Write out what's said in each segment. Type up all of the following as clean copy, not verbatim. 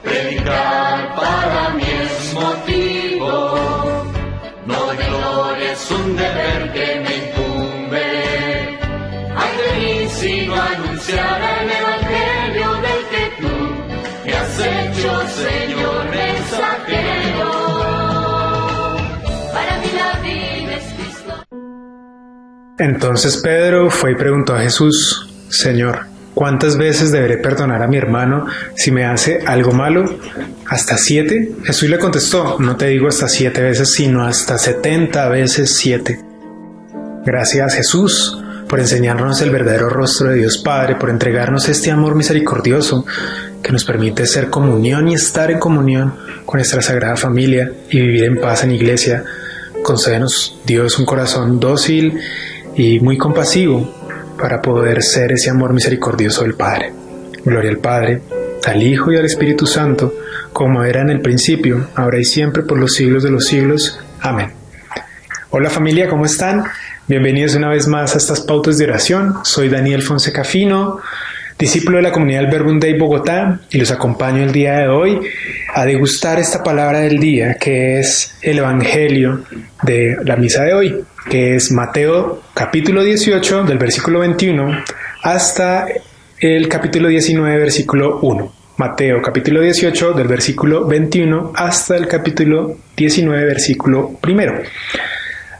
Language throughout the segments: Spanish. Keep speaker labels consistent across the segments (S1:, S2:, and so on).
S1: Predicar para mí es motivo, no de gloria, es un deber que me incumbe. Ay de mí si no anunciara el evangelio del que tú me has hecho, Señor mensajero. Para mí la vida es Cristo.
S2: Entonces Pedro fue y preguntó a Jesús: Señor, ¿cuántas veces deberé perdonar a mi hermano si me hace algo malo? ¿Hasta 7? Jesús le contestó: no te digo hasta 7 veces, sino hasta 70 veces 7. Gracias, Jesús, por enseñarnos el verdadero rostro de Dios Padre, por entregarnos este amor misericordioso que nos permite ser comunión y estar en comunión con nuestra Sagrada Familia y vivir en paz en iglesia. Concédenos, Dios, un corazón dócil y muy compasivo para poder ser ese amor misericordioso del Padre. Gloria al Padre, al Hijo y al Espíritu Santo, como era en el principio, ahora y siempre, por los siglos de los siglos. Amén. Hola familia, ¿cómo están? Bienvenidos una vez más a estas pautas de oración. Soy Daniel Fonseca Fino, discípulo de la comunidad del Verbum Dei Bogotá, y los acompaño el día de hoy a degustar esta palabra del día, que es el Evangelio de la misa de hoy, que es Mateo capítulo 18 del versículo 21 hasta el capítulo 19 versículo 1. Mateo capítulo 18 del versículo 21 hasta el capítulo 19 versículo 1.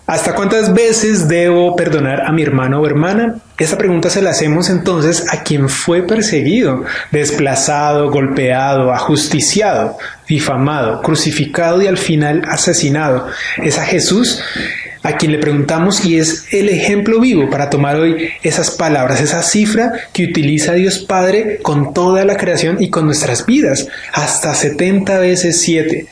S2: ¿Hasta cuántas veces debo perdonar a mi hermano o hermana? Esta pregunta se la hacemos entonces a quien fue perseguido, desplazado, golpeado, ajusticiado, difamado, crucificado y al final asesinado. Es a Jesús a quien le preguntamos, y es el ejemplo vivo para tomar hoy esas palabras, esa cifra que utiliza Dios Padre con toda la creación y con nuestras vidas, hasta 70 veces 7.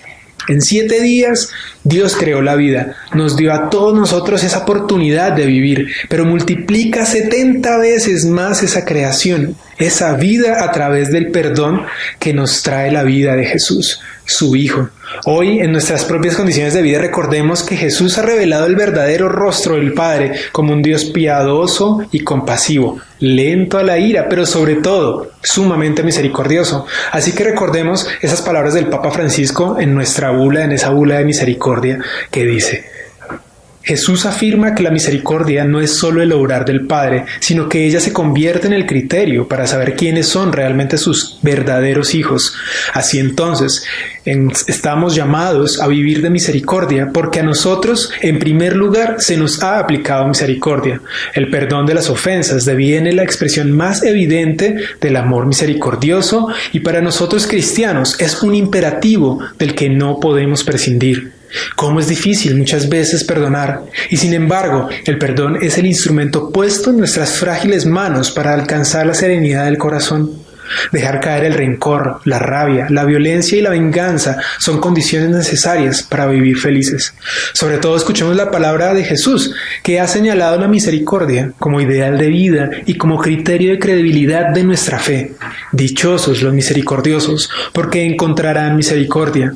S2: En 7 días Dios creó la vida, nos dio a todos nosotros esa oportunidad de vivir, pero multiplica 70 veces más esa creación, esa vida a través del perdón que nos trae la vida de Jesús, su Hijo. Hoy, en nuestras propias condiciones de vida, recordemos que Jesús ha revelado el verdadero rostro del Padre como un Dios piadoso y compasivo, lento a la ira, pero sobre todo sumamente misericordioso. Así que recordemos esas palabras del Papa Francisco en nuestra bula, en esa bula de misericordia, que dice: Jesús afirma que la misericordia no es solo el obrar del Padre, sino que ella se convierte en el criterio para saber quiénes son realmente sus verdaderos hijos. Así entonces, estamos llamados a vivir de misericordia, porque a nosotros, en primer lugar, se nos ha aplicado misericordia. El perdón de las ofensas deviene la expresión más evidente del amor misericordioso, y para nosotros cristianos es un imperativo del que no podemos prescindir. Cómo es difícil muchas veces perdonar, y sin embargo el perdón es el instrumento puesto en nuestras frágiles manos para alcanzar la serenidad del corazón. Dejar caer el rencor, la rabia, la violencia y la venganza son condiciones necesarias para vivir felices. Sobre todo escuchemos la palabra de Jesús, que ha señalado la misericordia como ideal de vida y como criterio de credibilidad de nuestra fe. Dichosos los misericordiosos, porque encontrarán misericordia.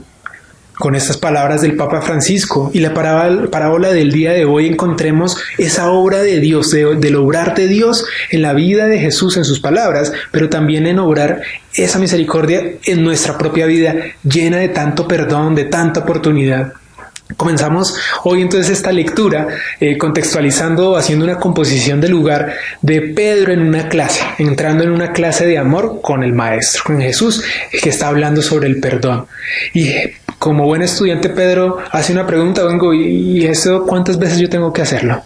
S2: Con estas palabras del Papa Francisco y la parábola del día de hoy encontremos esa obra de Dios, del obrar de Dios en la vida de Jesús en sus palabras, pero también en obrar esa misericordia en nuestra propia vida, llena de tanto perdón, de tanta oportunidad. Comenzamos hoy entonces esta lectura contextualizando, haciendo una composición del lugar de Pedro en una clase, entrando en una clase de amor con el Maestro, con Jesús, que está hablando sobre el perdón. Y como buen estudiante, Pedro hace una pregunta: ¿y eso cuántas veces yo tengo que hacerlo?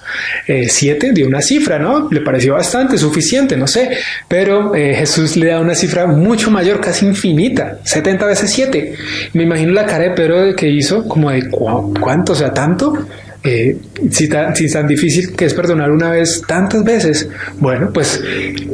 S2: 7, dio una cifra, ¿no? Le pareció bastante, suficiente, no sé. Pero Jesús le da una cifra mucho mayor, casi infinita, 70 veces 7. Me imagino la cara de Pedro que hizo, como de ¿cuánto? O sea, ¿tanto? Si tan difícil que es perdonar una vez tantas veces. Bueno, pues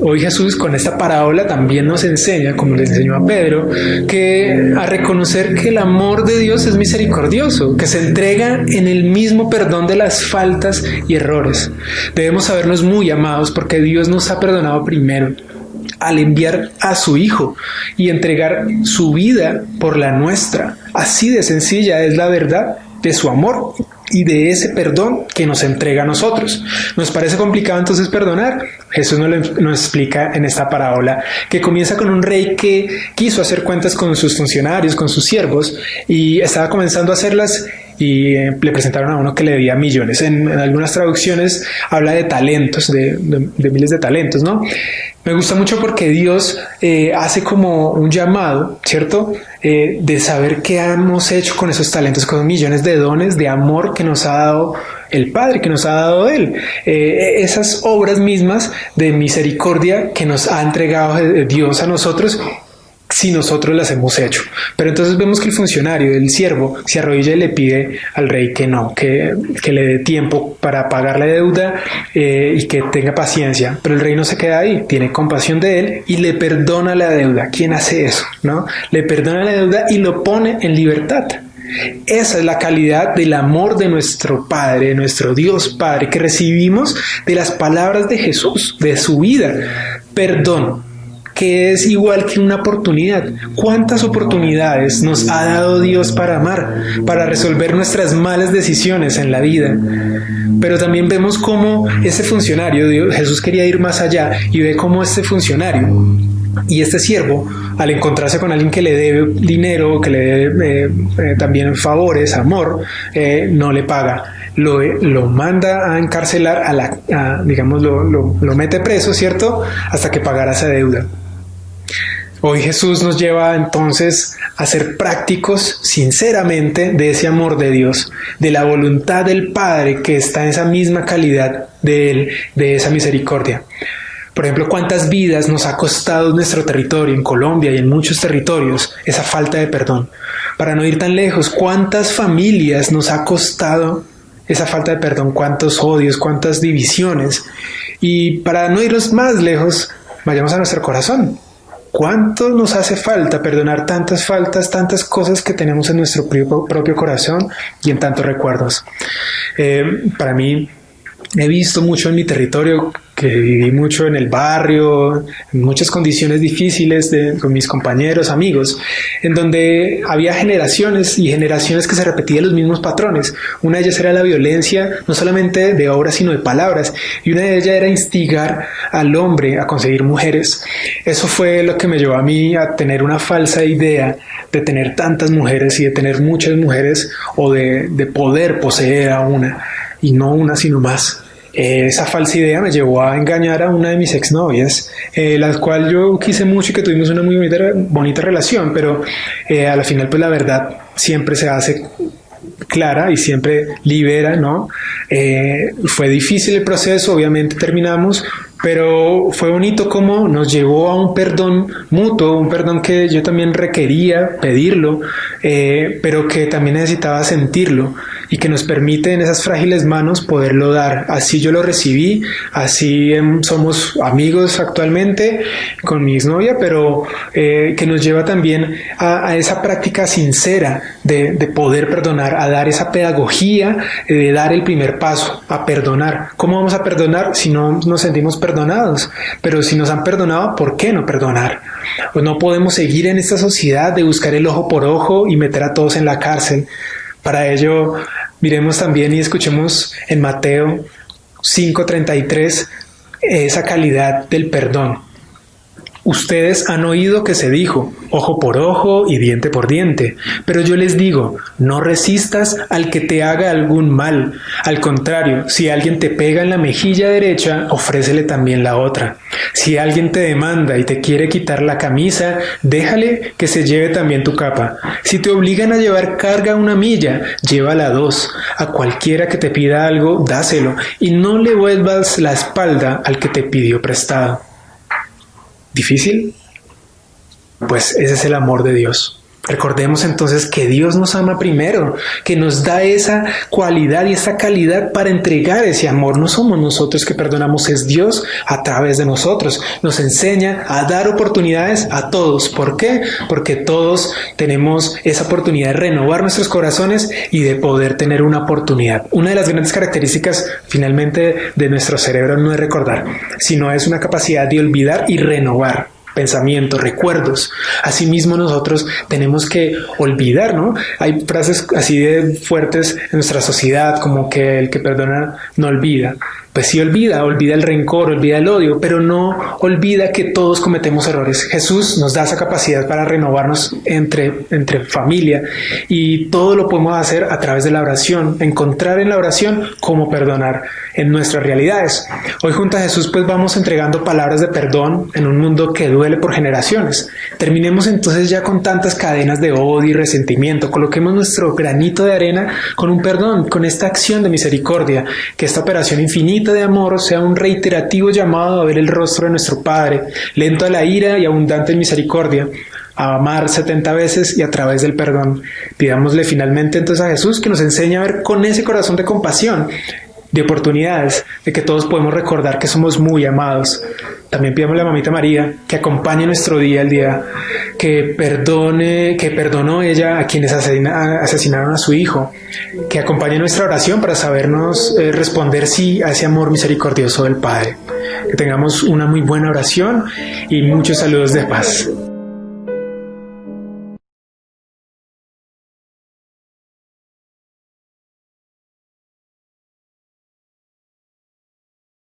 S2: hoy Jesús con esta parábola también nos enseña, como le enseñó a Pedro, que a reconocer que el amor de Dios es misericordioso, que se entrega en el mismo perdón de las faltas y errores. Debemos sabernos muy amados porque Dios nos ha perdonado primero al enviar a su Hijo y entregar su vida por la nuestra. Así de sencilla es la verdad de su amor. y de ese perdón que nos entrega a nosotros. ¿Nos parece complicado entonces perdonar? Jesús nos explica en esta parábola que comienza con un rey que quiso hacer cuentas con sus funcionarios, con sus siervos, y estaba comenzando a hacerlas y le presentaron a uno que le debía millones. En algunas traducciones habla de talentos, de miles de talentos, ¿no? Me gusta mucho porque Dios hace como un llamado, ¿cierto? De saber qué hemos hecho con esos talentos, con millones de dones de amor que nos ha dado el Padre, que nos ha dado Él. Esas obras mismas de misericordia que nos ha entregado Dios a nosotros, si nosotros las hemos hecho. Pero entonces vemos que el funcionario, el siervo, se arrodilla y le pide al rey que no, que le dé tiempo para pagar la deuda y que tenga paciencia. Pero el rey no se queda ahí, tiene compasión de él y le perdona la deuda. ¿Quién hace eso? ¿No? Le perdona la deuda y lo pone en libertad. Esa es la calidad del amor de nuestro Padre, de nuestro Dios Padre, que recibimos de las palabras de Jesús, de su vida. Perdón, que es igual que una oportunidad. ¿Cuántas oportunidades nos ha dado Dios para amar, para resolver nuestras malas decisiones en la vida? Pero también vemos cómo ese funcionario, Jesús quería ir más allá y ve cómo este funcionario y este siervo, al encontrarse con alguien que le debe dinero, que le debe también favores, amor, no le paga. Lo manda a encarcelar, digamos, lo mete preso, ¿cierto? Hasta que pagara esa deuda. Hoy Jesús nos lleva entonces a ser prácticos sinceramente de ese amor de Dios, de la voluntad del Padre que está en esa misma calidad de Él, de esa misericordia. Por ejemplo, ¿cuántas vidas nos ha costado nuestro territorio, en Colombia y en muchos territorios, esa falta de perdón? Para no ir tan lejos, ¿cuántas familias nos ha costado esa falta de perdón? ¿Cuántos odios, cuántas divisiones? Y para no irnos más lejos, vayamos a nuestro corazón. ¿Cuánto nos hace falta perdonar tantas faltas, tantas cosas que tenemos en nuestro propio corazón y en tantos recuerdos? Para mí, he visto mucho en mi territorio, que viví mucho en el barrio, en muchas condiciones difíciles con mis compañeros, amigos, en donde había generaciones y generaciones que se repetían los mismos patrones. Una de ellas era la violencia, no solamente de obras, sino de palabras, y una de ellas era instigar al hombre a conseguir mujeres. Eso fue lo que me llevó a mí a tener una falsa idea de tener tantas mujeres y de tener muchas mujeres, o de poder poseer a una, y no una sino más. Esa falsa idea me llevó a engañar a una de mis exnovias, la cual yo quise mucho y que tuvimos una muy bonita relación, pero a la final pues la verdad siempre se hace clara y siempre libera, ¿no? Fue difícil el proceso, obviamente terminamos, pero fue bonito como nos llevó a un perdón mutuo, un perdón que yo también requería pedirlo, pero que también necesitaba sentirlo y que nos permite en esas frágiles manos poderlo dar. Así yo lo recibí, así somos amigos actualmente con mi exnovia, pero que nos lleva también a esa práctica sincera de poder perdonar, a dar esa pedagogía de dar el primer paso, a perdonar. ¿Cómo vamos a perdonar si no nos sentimos perdonados? Pero si nos han perdonado, ¿por qué no perdonar? Pues no podemos seguir en esta sociedad de buscar el ojo por ojo y meter a todos en la cárcel. Para ello, miremos también y escuchemos en Mateo 5:33 esa calidad del perdón. Ustedes han oído que se dijo, ojo por ojo y diente por diente, pero yo les digo, no resistas al que te haga algún mal. Al contrario, si alguien te pega en la mejilla derecha, ofrécele también la otra. Si alguien te demanda y te quiere quitar la camisa, déjale que se lleve también tu capa. Si te obligan a llevar carga 1 milla, llévala 2. A cualquiera que te pida algo, dáselo, y no le vuelvas la espalda al que te pidió prestado. ¿Difícil? Pues ese es el amor de Dios. Recordemos entonces que Dios nos ama primero, que nos da esa cualidad y esa calidad para entregar ese amor. No somos nosotros que perdonamos, es Dios a través de nosotros. Nos enseña a dar oportunidades a todos. ¿Por qué? Porque todos tenemos esa oportunidad de renovar nuestros corazones y de poder tener una oportunidad. Una de las grandes características finalmente de nuestro cerebro no es recordar, sino es una capacidad de olvidar y renovar. pensamientos, recuerdos. Asimismo nosotros tenemos que olvidar, ¿no? Hay frases así de fuertes en nuestra sociedad como que el que perdona no olvida. Pues sí olvida el rencor, olvida el odio, pero no olvida que todos cometemos errores. Jesús nos da esa capacidad para renovarnos entre familia y todo lo podemos hacer a través de la oración, encontrar en la oración cómo perdonar en nuestras realidades. Hoy junto a Jesús pues vamos entregando palabras de perdón en un mundo que duele por generaciones. Terminemos entonces ya con tantas cadenas de odio y resentimiento, coloquemos nuestro granito de arena con un perdón, con esta acción de misericordia, que esta operación infinita de amor sea un reiterativo llamado a ver el rostro de nuestro Padre, lento a la ira y abundante en misericordia, a amar 70 veces y a través del perdón. Pidámosle finalmente entonces a Jesús que nos enseñe a ver con ese corazón de compasión, de oportunidades, de que todos podemos recordar que somos muy amados. También pidámosle a Mamita María que acompañe nuestro día al día, que perdonó ella a quienes asesinaron a su hijo, que acompañe nuestra oración para sabernos responder sí a ese amor misericordioso del Padre. Que tengamos una muy buena oración y muchos saludos de paz.